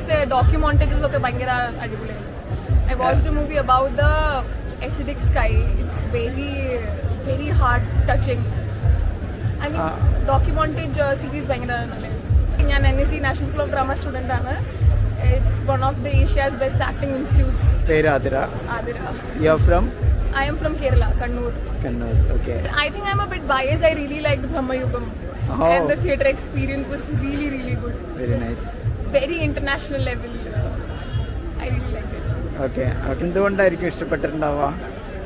movies documentaries ഒക്കെ ഭയങ്കര അടിപൊളിയാണ്. I watched a movie about the acidic sky. It's very heart touching. I mean documentage series ഭയങ്കര നല്ലതാണ്. ഞാൻ NSD National School of Drama student ആണ്. It's one of the Asia's best acting institutes. പേര് Athira. You are from? I am from Kerala, Kannur. Okay. I think I'm a bit biased. I really liked Brahmayugam. And the theatre experience was really good. Very nice. Very international level. I really liked it. Okay. എന്തുകൊണ്ടായിരിക്കും ഇഷ്ടപ്പെട്ടിട്ടുണ്ടാവുക?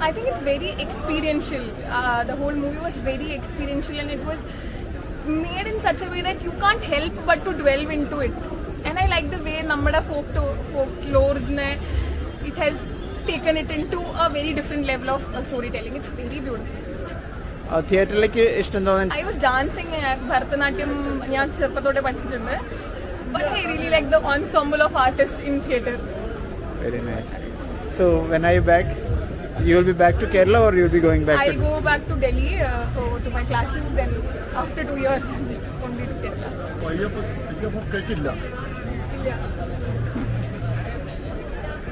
I think it's very experiential. The whole movie was very experiential and it was made in such a way that you can't help but to delve into it. And I like the way നമ്മുടെ folklores it has taken it into a very different level of storytelling. It's very beautiful. തിയേറ്ററിലേക്ക് ഇഷ്ടം തോന്നുന്നു. I was dancing Bharatanatyam ഞാൻ ചെറുപ്പത്തോടെ പഠിച്ചിട്ടുണ്ട്. But I really like the ensemble of artists in theatre. Very nice. So when are you back? You will be back to Kerala or you will be going back? I'll go back to Delhi to my classes. Then after 2 years, only to Kerala.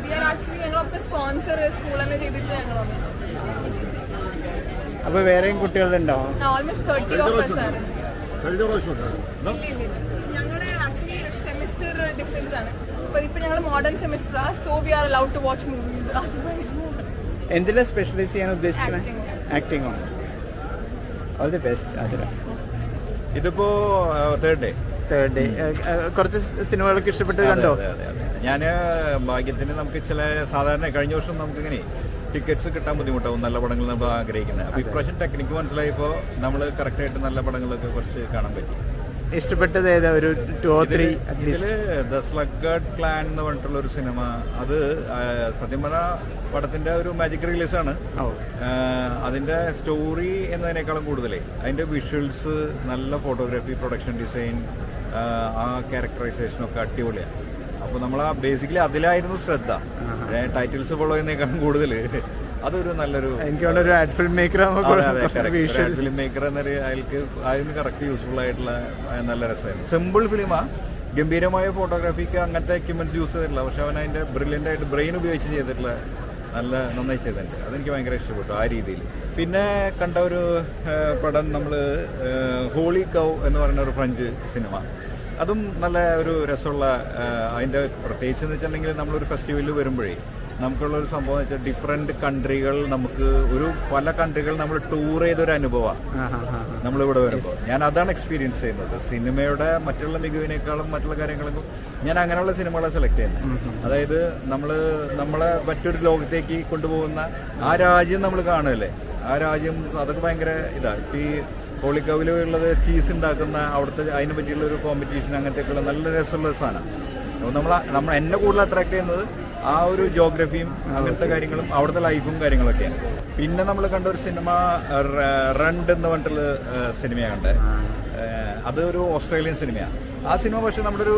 We are actually ഞങ്ങളൊക്കെ sponsor സ്കൂളിൽ തന്നെ ചെയ്തിട്ട് ഞങ്ങളൊക്കെ. അപ്പോൾ വേറെയും കുട്ടികളുണ്ടോ? Almost 30 of us are. ഞങ്ങളുടെ actually semester difference ആണ്. ഇപ്പോൾ ഞങ്ങൾ മോഡേൺ സെമിസ്റ്റർ ആ, so we are allowed to watch movies. Otherwise എന്തിനാ സ്പെഷ്യലൈസ് ചെയ്യാൻ ഉദ്ദേശിക്കുന്നത്? ആക്ടിംഗ് ആണ്. All the best Athira. ഇതിപ്പോ തേർഡ് ഡേ കുറച്ച് സിനിമകളൊക്കെ ഇഷ്ടപ്പെട്ട് കണ്ടോ? ഞാൻ ഭാഗ്യത്തിന് നമുക്ക് ചില സാധാരണ കഴിഞ്ഞ വർഷം നമുക്കിങ്ങനെ ടിക്കറ്റ്സ് കിട്ടാൻ ബുദ്ധിമുട്ടാവും നല്ല പടങ്ങൾ നമ്മൾ ആഗ്രഹിക്കുന്നത്. അപ്പോൾ ഇപ്രാവശ്യം ടെക്നിക്ക് മനസ്സിലായപ്പോൾ നമ്മൾ കറക്റ്റായിട്ട് നല്ല പടങ്ങളൊക്കെ കുറച്ച് കാണാൻ പറ്റി. ഇഷ്ടപ്പെട്ടത് ഏതാ? ഒരു 2 or 3 ഇതില് ദ സ്ലഗ്ഗാർഡ് ക്ലാൻ എന്ന് പറഞ്ഞിട്ടുള്ള ഒരു സിനിമ, അത് സത്യം പറഞ്ഞ പടത്തിന്റെ ഒരു മാജിക് റിലീസാണ്. അതിന്റെ സ്റ്റോറി എന്നതിനേക്കാളും കൂടുതലേ അതിന്റെ വിഷ്വൽസ്, നല്ല ഫോട്ടോഗ്രാഫി, പ്രൊഡക്ഷൻ ഡിസൈൻ, ആ ക്യാരക്ടറൈസേഷൻ ഒക്കെ അടിപൊളിയാണ്. അപ്പോൾ നമ്മൾ ആ ബേസിക്കലി അതിലായിരുന്നു ശ്രദ്ധ. ടൈറ്റിൽസ് ഫോളോ ചെയ്യുന്നതിനേക്കാളും കൂടുതൽ അതൊരു നല്ലൊരു ഫിലിം മേക്കർ എന്നൊരു അതിന് കറക്റ്റ് യൂസ്ഫുൾ ആയിട്ടുള്ള നല്ല രസമായിരുന്നു. സിമ്പിൾ ഫിലിമാ, ഗംഭീരമായ ഫോട്ടോഗ്രാഫിക്ക് അങ്ങനത്തെ എക്യുപ്മെന്റ്സ് യൂസ് ചെയ്തിട്ടില്ല, പക്ഷെ അവൻ അതിന്റെ ബ്രില്യൻ്റ് ആയിട്ട് ബ്രെയിൻ ഉപയോഗിച്ച് ചെയ്തിട്ടുള്ള നന്നായി ചെയ്തിട്ടുണ്ട്. അതെനിക്ക് ഭയങ്കര ഇഷ്ടപ്പെട്ടു ആ രീതിയിൽ. പിന്നെ കണ്ട ഒരു പടം നമ്മൾ ഹോളി കൗ എന്ന് പറയുന്ന ഒരു ഫ്രഞ്ച് സിനിമ, അതും നല്ല ഒരു രസമുള്ള, അതിൻ്റെ പ്രത്യേകിച്ച് എന്ന് വെച്ചിട്ടുണ്ടെങ്കിൽ നമ്മളൊരു ഫെസ്റ്റിവലിൽ വരുമ്പോഴേ നമുക്കുള്ളൊരു സംഭവം എന്ന് വെച്ചാൽ ഡിഫറെൻറ്റ് കൺട്രികൾ, നമുക്ക് പല കൺട്രികൾ നമ്മൾ ടൂർ ചെയ്തൊരു അനുഭവമാണ് നമ്മളിവിടെ വരുമ്പോൾ. ഞാൻ അതാണ് എക്സ്പീരിയൻസ് ചെയ്യുന്നത്. സിനിമയുടെ മറ്റുള്ള മികവിനേക്കാളും മറ്റുള്ള കാര്യങ്ങളൊക്കെ ഞാൻ അങ്ങനെയുള്ള സിനിമകളെ സെലക്ട് ചെയ്യുന്നത്. അതായത് നമ്മളെ മറ്റൊരു ലോകത്തേക്ക് കൊണ്ടുപോകുന്ന ആ രാജ്യം നമ്മൾ കാണുമല്ലേ, ആ രാജ്യം അതൊക്കെ ഭയങ്കര ഇതാണ്. ഈ ഹോളിക്കവിൽ ഉള്ളത് ചീസ് ഉണ്ടാക്കുന്ന അവിടുത്തെ അതിനെ പറ്റിയുള്ള ഒരു കോമ്പറ്റീഷൻ, അങ്ങനത്തെയൊക്കെയുള്ള നല്ല രസമുള്ള സാധനം. അപ്പോൾ എന്നെ കൂടുതൽ അട്രാക്ട് ചെയ്യുന്നത് ആ ഒരു ജോഗ്രഫിയും അങ്ങനത്തെ കാര്യങ്ങളും അവിടുത്തെ ലൈഫും കാര്യങ്ങളൊക്കെയാണ്. പിന്നെ നമ്മൾ കണ്ട ഒരു സിനിമ റണ്ട് എന്ന് പറഞ്ഞിട്ടുള്ള സിനിമയാണ് കണ്ടത്. അതൊരു ഓസ്ട്രേലിയൻ സിനിമയാണ്. ആ സിനിമ പക്ഷെ നമ്മുടെ ഒരു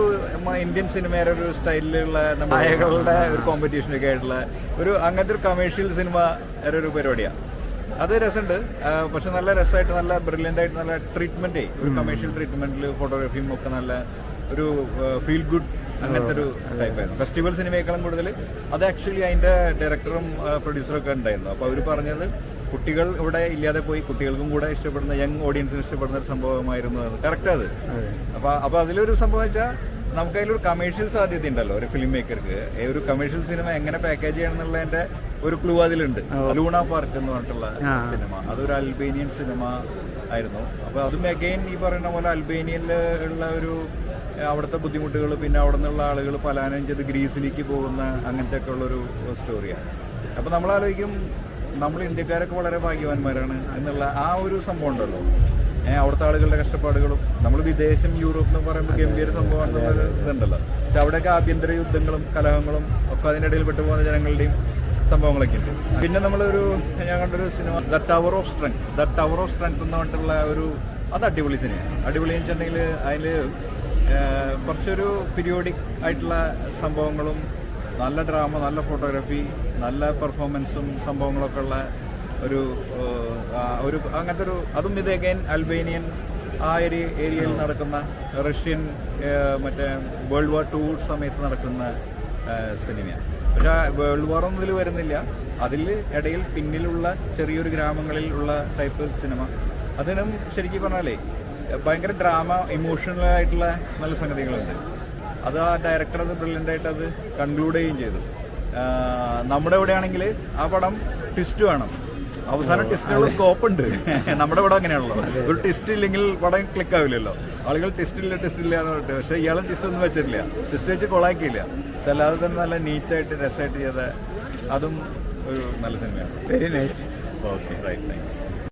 ഇന്ത്യൻ സിനിമയുടെ ഒരു സ്റ്റൈലിലുള്ള നായകളുടെ ഒരു കോമ്പറ്റീഷനൊക്കെ ആയിട്ടുള്ള ഒരു അങ്ങനത്തെ ഒരു കമേഴ്ഷ്യൽ സിനിമ ഒരു പരിപാടിയാണ്. അത് രസമുണ്ട്, പക്ഷെ നല്ല രസമായിട്ട് നല്ല ബ്രില്യൻ്റ് ആയിട്ട് നല്ല ട്രീറ്റ്മെൻറ്റേ, ഒരു കമേഴ്ഷ്യൽ ട്രീറ്റ്മെൻറ്റിൽ ഫോട്ടോഗ്രാഫിയും ഒക്കെ നല്ല ഒരു ഫീൽ ഗുഡ് അങ്ങനത്തെ ഒരു ടൈപ്പായിരുന്നു. ഫെസ്റ്റിവൽ സിനിമയേക്കാളും കൂടുതൽ അത് ആക്ച്വലി അതിൻ്റെ ഡയറക്ടറും പ്രൊഡ്യൂസറും ഒക്കെ ഉണ്ടായിരുന്നു. അപ്പോൾ അവർ പറഞ്ഞത് കുട്ടികൾ ഇവിടെ ഇല്ലാതെ പോയി കുട്ടികൾക്കും കൂടെ ഇഷ്ടപ്പെടുന്ന, യങ് ഓഡിയൻസിന് ഇഷ്ടപ്പെടുന്ന ഒരു സംഭവമായിരുന്നു അത്. കറക്റ്റ് അത്. അപ്പോൾ അതിലൊരു സംഭവം വെച്ചാൽ നമുക്ക് അതിലൊരു കമേഴ്ഷ്യൽ സാധ്യത ഉണ്ടല്ലോ ഒരു ഫിലിം മേക്കർക്ക്. ഒരു കമേഴ്ഷ്യൽ സിനിമ എങ്ങനെ പാക്കേജ് ചെയ്യണം എന്നുള്ളതിൻ്റെ ഒരു ക്ലൂ അതിലുണ്ട്. ലൂണ പാർക്ക് എന്ന് പറഞ്ഞിട്ടുള്ള സിനിമ, അതൊരു അൽബേനിയൻ സിനിമ ആയിരുന്നു. അപ്പോൾ അതും അഗെയിൻ ഈ പറയുന്ന പോലെ അൽബേനിയനിൽ ഉള്ള ഒരു അവിടുത്തെ ബുദ്ധിമുട്ടുകൾ, പിന്നെ അവിടെ നിന്നുള്ള ആളുകൾ പലായനം ചെയ്ത് ഗ്രീസിലേക്ക് പോകുന്ന അങ്ങനത്തെ ഒക്കെ ഉള്ളൊരു സ്റ്റോറിയാണ്. അപ്പോൾ നമ്മളാലോചിക്കും നമ്മൾ ഇന്ത്യക്കാരൊക്കെ വളരെ ഭാഗ്യവാന്മാരാണ് എന്നുള്ള ആ ഒരു സംഭവം ഉണ്ടല്ലോ. അവിടുത്തെ ആളുകളുടെ കഷ്ടപ്പാടുകളും, നമ്മൾ വിദേശം യൂറോപ്പ് എന്ന് പറയുമ്പോൾ ഗംഭീര സംഭവമാണെന്നുള്ളൊരു ഇതുണ്ടല്ലോ. പക്ഷെ അവിടെയൊക്കെ ആഭ്യന്തര യുദ്ധങ്ങളും കലഹങ്ങളും ഒക്കെ അതിനിടയിൽ പെട്ടുപോകുന്ന ജനങ്ങളുടെയും സംഭവങ്ങളൊക്കെ ഉണ്ട്. പിന്നെ ഞാൻ കണ്ടൊരു cinema the tower of strength എന്ന് പറഞ്ഞിട്ടുള്ള അത് അടിപൊളി സിനിമയാണ്. അടിപൊളി എന്ന് വെച്ചിട്ടുണ്ടെങ്കിൽ അതിൽ കുറച്ചൊരു പീരിയോഡിക് ആയിട്ടുള്ള സംഭവങ്ങളും നല്ല ഡ്രാമ, നല്ല ഫോട്ടോഗ്രാഫി, നല്ല പെർഫോമൻസും സംഭവങ്ങളൊക്കെ ഉള്ള ഒരു അങ്ങനത്തെ ഒരു, അതും ഇത് അഗൈൻ അൽബേനിയൻ ആ ഏരിയയിൽ നടക്കുന്ന റഷ്യൻ മറ്റേ വേൾഡ് വാർ 2 സമയത്ത് നടക്കുന്ന സിനിമയാണ്. പക്ഷേ വേൾഡ് വാർ ഒന്നും ഇതിൽ വരുന്നില്ല. അതിൽ ഇടയിൽ പിന്നിലുള്ള ചെറിയൊരു ഗ്രാമങ്ങളിൽ ഉള്ള ടൈപ്പ് സിനിമ. അതിനും ശരിക്കും പറഞ്ഞാലേ ഭയങ്കര ഡ്രാമ, ഇമോഷണൽ ആയിട്ടുള്ള നല്ല സംഗതികളുണ്ട്. അത് ആ ഡയറക്ടർ അത് ബ്രില്യൻ്റായിട്ട് അത് കൺക്ലൂഡ് ചെയ്യുകയും ചെയ്തു. നമ്മുടെ ഇവിടെ ആണെങ്കിൽ ആ പടം ട്വിസ്റ്റ് വേണം, അവസാനം ട്വിസ്റ്റിനുള്ള സ്കോപ്പ് ഉണ്ട്. നമ്മുടെ ഇവിടെ അങ്ങനെയാണല്ലോ, ഒരു ട്വിസ്റ്റ് ഇല്ലെങ്കിൽ പടം ക്ലിക്ക് ആവില്ലല്ലോ. ആളുകൾ ട്വിസ്റ്റ് ഇല്ല എന്ന് പറഞ്ഞിട്ട്, പക്ഷേ ഇയാളും ട്വിസ്റ്റ് ഒന്നും വെച്ചിട്ടില്ല, ട്വിസ്റ്റ് വെച്ച് കൊളാക്കിയില്ല. പക്ഷെ അല്ലാതെ തന്നെ നല്ല നീറ്റായിട്ട് രസമായിട്ട് ചെയ്ത അതും ഒരു നല്ല സിനിമയാണ്. Very nice. Okay, right, thank U.